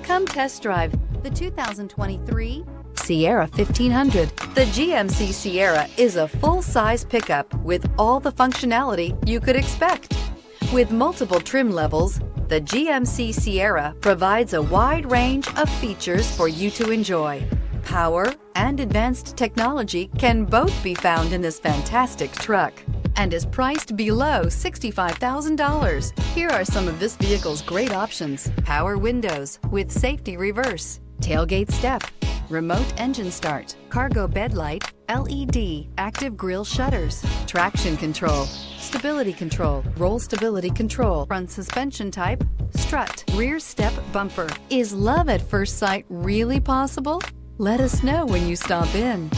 Come test drive the 2023 Sierra 1500. The GMC Sierra is a full-size pickup with all the functionality you could expect. With multiple trim levels, the GMC Sierra provides a wide range of features for you to enjoy. Power and advanced technology can both be found in this fantastic truck and is priced below $65,000. Here are some of this vehicle's great options: power windows with safety reverse, tailgate step, remote engine start, cargo bed light, LED, active grille shutters, traction control, stability control, roll stability control, front suspension type, strut, rear step bumper. Is love at first sight really possible? Let us know when you stop in.